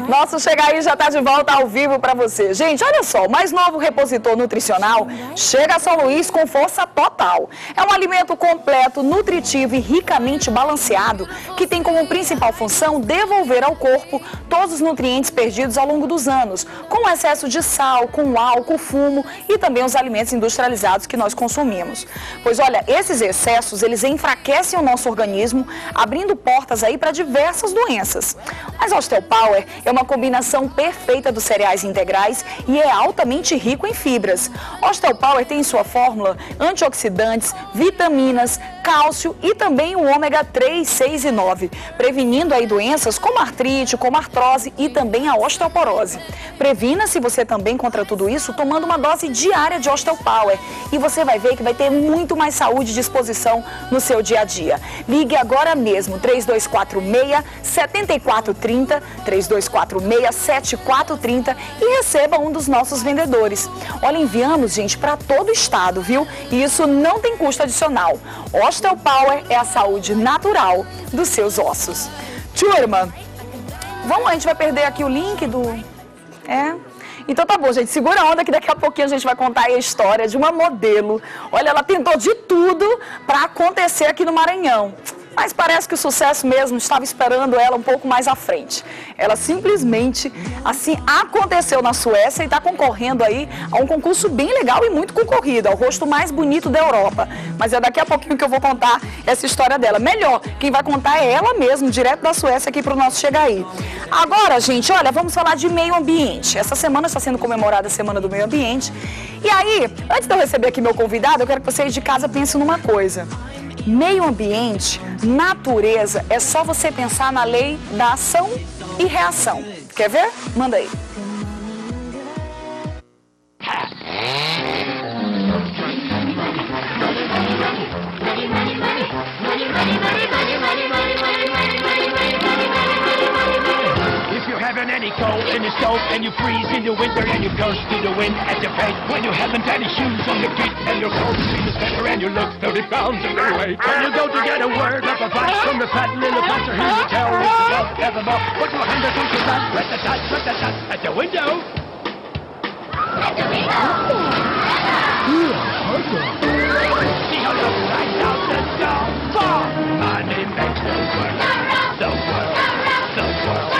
Nosso Chega Aí já está de volta ao vivo para você. Gente, olha só, o mais novo repositor nutricional chega a São Luís com força total. É um alimento completo, nutritivo e ricamente balanceado, que tem como principal função devolver ao corpo todos os nutrientes perdidos ao longo dos anos, com o excesso de sal, com álcool, fumo e também os alimentos industrializados que nós consumimos. Pois olha, esses excessos, eles enfraquecem o nosso organismo, abrindo portas aí para diversas doenças. Mas a Osteopower é uma combinação perfeita dos cereais integrais e é altamente rico em fibras. Osteopower tem em sua fórmula antioxidantes, vitaminas, cálcio e também o ômega 3, 6 e 9, prevenindo aí doenças como artrite, como artrose e também a osteoporose. Previna-se você também contra tudo isso tomando uma dose diária de Osteopower e você vai ver que vai ter muito mais saúde e disposição no seu dia a dia. Ligue agora mesmo, 3246-7430, 3246-7430 e receba um dos nossos vendedores. Olha, enviamos, gente, para todo o estado, viu? E isso não tem custo adicional. Osteopower é a saúde natural dos seus ossos. Turma, vamos lá, a gente vai perder aqui o link do... Então tá bom, gente, segura a onda que daqui a pouquinho a gente vai contar aí a história de uma modelo. Olha, ela tentou de tudo para acontecer aqui no Maranhão. Mas parece que o sucesso mesmo estava esperando ela um pouco mais à frente. Ela simplesmente, assim, aconteceu na Suécia e está concorrendo aí a um concurso bem legal e muito concorrido, ao rosto mais bonito da Europa. Mas é daqui a pouquinho que eu vou contar essa história dela. Melhor, quem vai contar é ela mesmo, direto da Suécia aqui para o nosso Chega Aí. Agora, gente, olha, vamos falar de meio ambiente. Essa semana está sendo comemorada a Semana do Meio Ambiente. E aí, antes de eu receber aqui meu convidado, eu quero que vocês de casa pensem numa coisa. Meio ambiente, natureza, é só você pensar na lei da ação e reação. Quer ver? Manda aí. Any cold in the stove and you freeze in the winter and you ghost to the wind at your face when you haven't any shoes on your feet and your clothes in the sweater and you look 30 pounds underweight. When you go to get a word of advice from the fat little pastor who will tell you to love evermore, put your hand up to that, let the touch at the window. At the window. See how you right out the door. For money makes the world, the world, the world.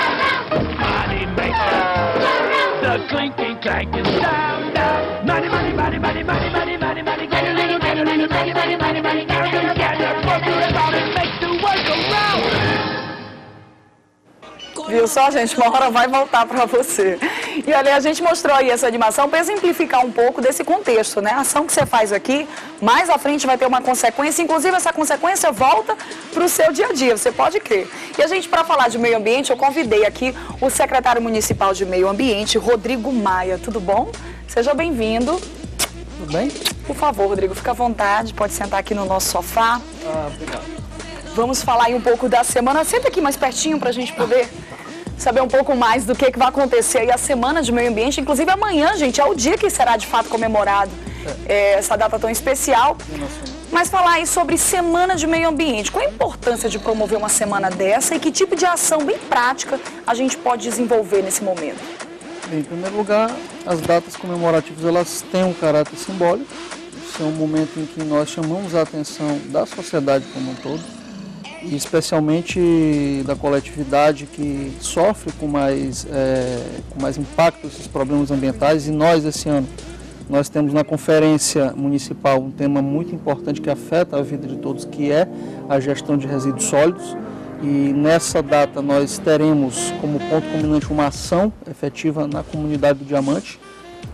The clinking, clanking sound of money, money, money, money, money, money, money, money, get a little, money, money, money, money, money, money, gather, work around and make the world go round. Viu só, gente? Uma hora vai voltar para você. E olha, a gente mostrou aí essa animação para exemplificar um pouco desse contexto, né? A ação que você faz aqui, mais à frente vai ter uma consequência, inclusive essa consequência volta para o seu dia a dia, você pode crer. E a gente, para falar de meio ambiente, eu convidei aqui o secretário municipal de meio ambiente, Rodrigo Maia. Tudo bom? Seja bem-vindo. Tudo bem? Por favor, Rodrigo, fica à vontade, pode sentar aqui no nosso sofá. Obrigado. Vamos falar aí um pouco da semana. Senta aqui mais pertinho para a gente poder saber um pouco mais do que vai acontecer aí a Semana de Meio Ambiente. Inclusive amanhã, gente, é o dia que será de fato comemorado essa data tão especial. Mas falar aí sobre Semana de Meio Ambiente. Qual a importância de promover uma semana dessa e que tipo de ação bem prática a gente pode desenvolver nesse momento? Bem, em primeiro lugar, as datas comemorativas elas têm um caráter simbólico. Isso é um momento em que nós chamamos a atenção da sociedade como um todo, e especialmente da coletividade que sofre com mais impacto esses problemas ambientais. E nós, esse ano, nós temos na Conferência Municipal um tema muito importante que afeta a vida de todos, que é a gestão de resíduos sólidos. E nessa data nós teremos como ponto culminante uma ação efetiva na comunidade do Diamante,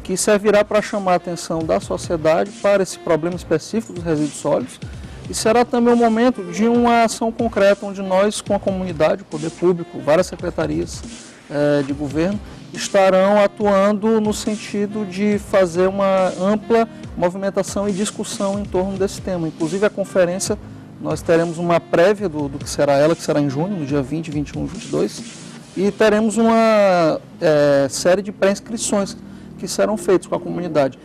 que servirá para chamar a atenção da sociedade para esse problema específico dos resíduos sólidos. E será também o momento de uma ação concreta, onde nós, com a comunidade, o poder público, várias secretarias de governo, estarão atuando no sentido de fazer uma ampla movimentação e discussão em torno desse tema. Inclusive a conferência, nós teremos uma prévia do que será ela, que será em junho, no dia 20, 21 e 22, e teremos uma série de pré-inscrições que serão feitas com a comunidade.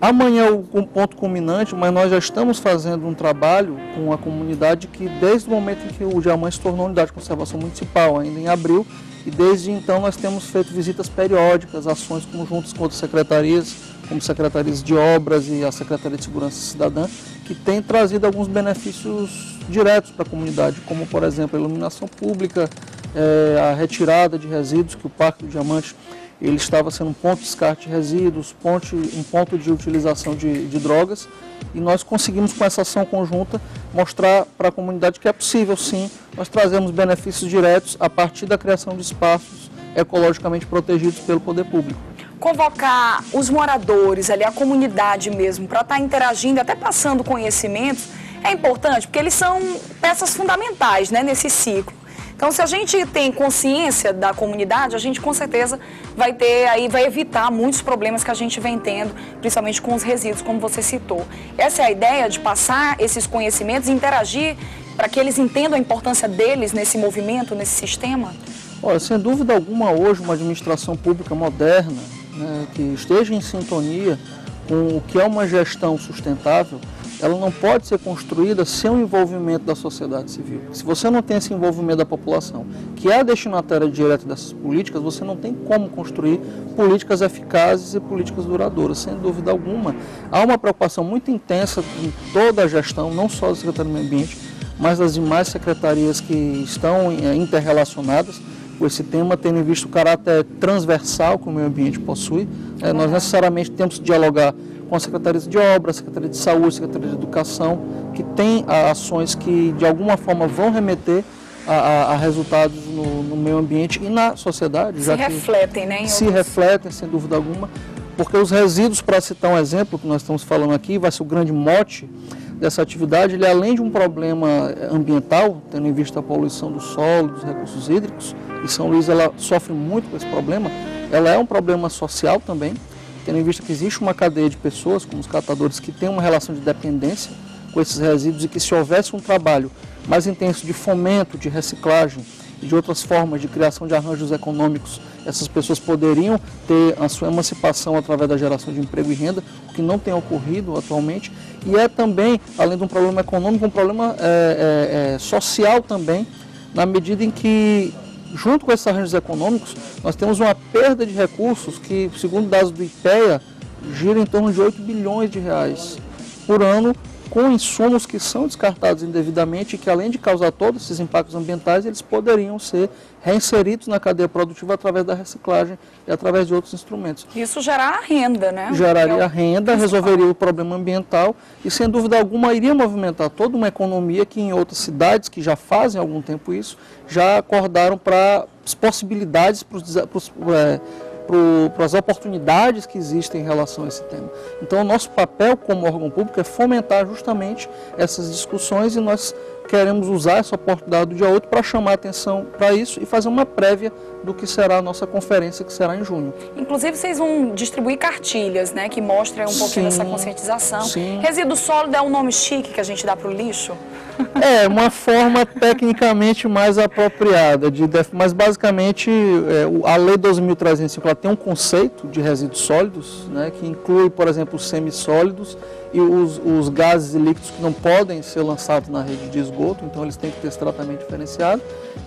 Amanhã é o ponto culminante, mas nós já estamos fazendo um trabalho com a comunidade que desde o momento em que o Diamante se tornou unidade de conservação municipal, ainda em abril, e desde então nós temos feito visitas periódicas, ações conjuntas com outras secretarias, como secretarias de obras e a Secretaria de Segurança Cidadã, que tem trazido alguns benefícios diretos para a comunidade, como por exemplo a iluminação pública, a retirada de resíduos, que o Parque do Diamante ele estava sendo um ponto de descarte de resíduos, um ponto de utilização de drogas, e nós conseguimos com essa ação conjunta mostrar para a comunidade que é possível sim, nós trazemos benefícios diretos a partir da criação de espaços ecologicamente protegidos pelo poder público. Convocar os moradores ali, a comunidade mesmo, para estar interagindo, até passando conhecimentos, é importante, porque eles são peças fundamentais, né, nesse ciclo. Então, se a gente tem consciência da comunidade, a gente com certeza vai evitar muitos problemas que a gente vem tendo, principalmente com os resíduos, como você citou. Essa é a ideia de passar esses conhecimentos e interagir para que eles entendam a importância deles nesse movimento, nesse sistema? Olha, sem dúvida alguma, hoje uma administração pública moderna, né, que esteja em sintonia com o que é uma gestão sustentável, ela não pode ser construída sem o envolvimento da sociedade civil. Se você não tem esse envolvimento da população, que é a destinatária direta dessas políticas, você não tem como construir políticas eficazes e políticas duradouras. Sem dúvida alguma, há uma preocupação muito intensa em toda a gestão, não só da Secretaria do Meio Ambiente, mas das demais secretarias que estão interrelacionadas com esse tema, tendo visto o caráter transversal que o meio ambiente possui. Nós necessariamente temos que dialogar com as secretarias de obras, Secretaria de Saúde, Secretaria de Educação, que tem ações que de alguma forma vão remeter a resultados no meio ambiente e na sociedade. Se refletem, né? Se refletem, sem dúvida alguma, porque os resíduos, para citar um exemplo que nós estamos falando aqui, vai ser o grande mote dessa atividade, ele além de um problema ambiental, tendo em vista a poluição do solo, dos recursos hídricos, e São Luís ela sofre muito com esse problema, ela é um problema social também, tendo em vista que existe uma cadeia de pessoas, como os catadores, que têm uma relação de dependência com esses resíduos e que se houvesse um trabalho mais intenso de fomento, de reciclagem e de outras formas de criação de arranjos econômicos, essas pessoas poderiam ter a sua emancipação através da geração de emprego e renda, o que não tem ocorrido atualmente. E é também, além de um problema econômico, um problema social também, na medida em que, junto com esses arranjos econômicos, nós temos uma perda de recursos que, segundo dados do IPEA, gira em torno de 8 bilhões de reais por ano, com insumos que são descartados indevidamente e que, além de causar todos esses impactos ambientais, eles poderiam ser reinseridos na cadeia produtiva através da reciclagem e através de outros instrumentos. Isso gerar renda, né? Geraria renda, resolveria o problema ambiental e, sem dúvida alguma, iria movimentar toda uma economia que em outras cidades, que já fazem há algum tempo isso, já acordaram para as possibilidades, para as oportunidades que existem em relação a esse tema. Então, o nosso papel como órgão público é fomentar justamente essas discussões e nós queremos usar essa oportunidade do dia 8 para chamar a atenção para isso e fazer uma prévia do que será a nossa conferência, que será em junho. Inclusive, vocês vão distribuir cartilhas, né, que mostrem um pouquinho dessa conscientização. Sim. Resíduo sólido é um nome chique que a gente dá para o lixo? É, uma forma tecnicamente mais apropriada, mas basicamente a Lei 12.305 tem um conceito de resíduos sólidos, né, que inclui, por exemplo, os semissólidos e os gases e líquidos que não podem ser lançados na rede de esgoto, então eles têm que ter esse tratamento diferenciado.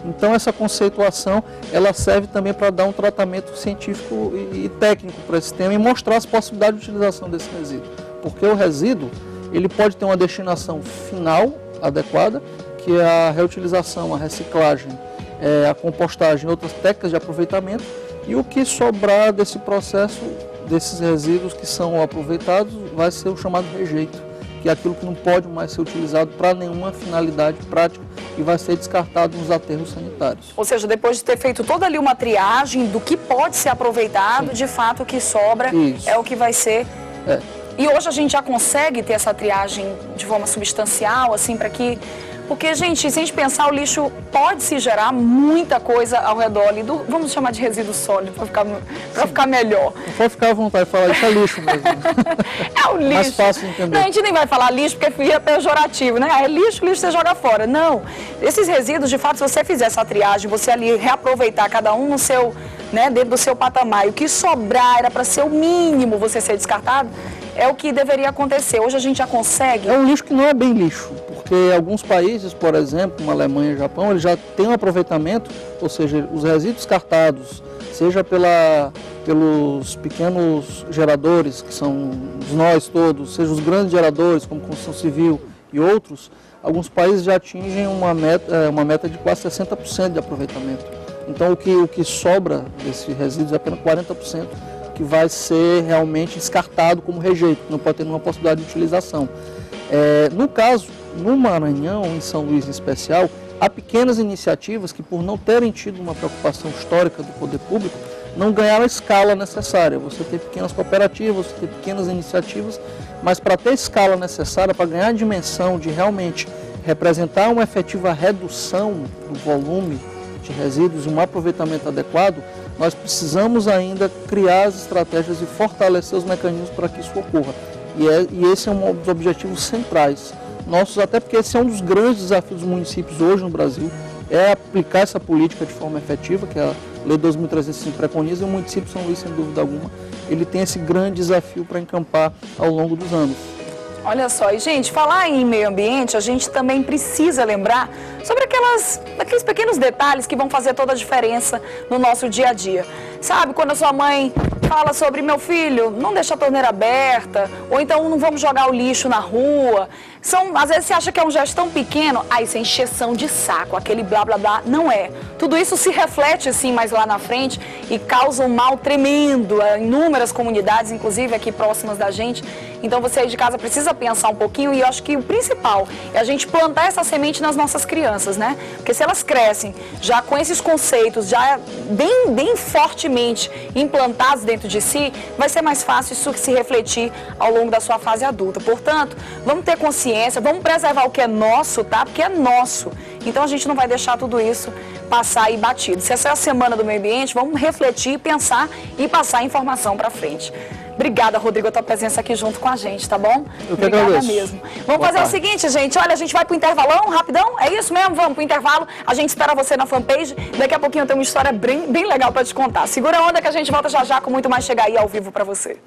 Então essa conceituação, ela serve também para dar um tratamento científico e técnico para esse tema e mostrar as possibilidades de utilização desse resíduo, porque o resíduo ele pode ter uma destinação final adequada, que é a reutilização, a reciclagem, a compostagem e outras técnicas de aproveitamento, e o que sobrar desse processo, desses resíduos que são aproveitados, vai ser o chamado rejeito, que é aquilo que não pode mais ser utilizado para nenhuma finalidade prática e vai ser descartado nos aterros sanitários. Ou seja, depois de ter feito toda ali uma triagem do que pode ser aproveitado, sim, de fato o que sobra é o que vai ser... E hoje a gente já consegue ter essa triagem de forma substancial, assim, para que... Porque, gente, se a gente pensar, o lixo pode se gerar muita coisa ao redor ali do... Vamos chamar de resíduo sólido, para ficar melhor. Não pode ficar à vontade de falar, isso é lixo mesmo. É o lixo. Mais fácil de entender. Não, a gente nem vai falar lixo porque é pejorativo, né? É lixo, você joga fora. Não. Esses resíduos, de fato, se você fizer essa triagem, você ali reaproveitar cada um no seu né, dentro do seu patamar, e o que sobrar era para ser o mínimo você ser descartado, é o que deveria acontecer. Hoje a gente já consegue... É um lixo que não é bem lixo, porque alguns países, por exemplo, como a Alemanha e o Japão, eles já têm um aproveitamento, ou seja, os resíduos descartados, seja pelos pequenos geradores, que são nós todos, seja os grandes geradores, como construção civil e outros, alguns países já atingem uma meta de quase 60% de aproveitamento. Então, o que sobra desses resíduos é apenas 40%, que vai ser realmente descartado como rejeito, não pode ter nenhuma possibilidade de utilização. No caso, no Maranhão, em São Luís em especial, há pequenas iniciativas que, por não terem tido uma preocupação histórica do poder público, não ganharam a escala necessária. Você tem pequenas cooperativas, você tem pequenas iniciativas, mas para ter a escala necessária, para ganhar a dimensão de realmente representar uma efetiva redução do volume de resíduos e um aproveitamento adequado, nós precisamos ainda criar as estratégias e fortalecer os mecanismos para que isso ocorra. E esse é um dos objetivos centrais nossos, até porque esse é um dos grandes desafios dos municípios hoje no Brasil, é aplicar essa política de forma efetiva, que a Lei 2.305 preconiza, e o município de São Luís, sem dúvida alguma, ele tem esse grande desafio para encampar ao longo dos anos. Olha só, e gente, falar em meio ambiente, a gente também precisa lembrar sobre aqueles pequenos detalhes que vão fazer toda a diferença no nosso dia a dia. Sabe, quando a sua mãe fala sobre: meu filho, não deixa a torneira aberta, ou então não vamos jogar o lixo na rua. Às vezes você acha que é um gesto tão pequeno, isso é encheção de saco, aquele blá blá blá. Não é. Tudo isso se reflete sim mais lá na frente e causa um mal tremendo em inúmeras comunidades, inclusive aqui próximas da gente. Então você aí de casa precisa pensar um pouquinho, e eu acho que o principal é a gente plantar essa semente nas nossas crianças, né? Porque se elas crescem já com esses conceitos já bem fortemente implantados dentro de si, vai ser mais fácil isso se refletir ao longo da sua fase adulta. Portanto, vamos ter consciência, vamos preservar o que é nosso, tá? Porque é nosso. Então a gente não vai deixar tudo isso passar aí batido. Se essa é a semana do meio ambiente, vamos refletir, pensar e passar a informação para frente. Obrigada, Rodrigo, a tua presença aqui junto com a gente, tá bom? Eu que agradeço. Mesmo. Vamos fazer o seguinte, gente, olha, a gente vai pro intervalão, rapidão, é isso mesmo? Vamos pro intervalo, a gente espera você na fanpage, daqui a pouquinho eu tenho uma história bem legal para te contar. Segura a onda que a gente volta já com muito mais Chega Aí ao vivo para você.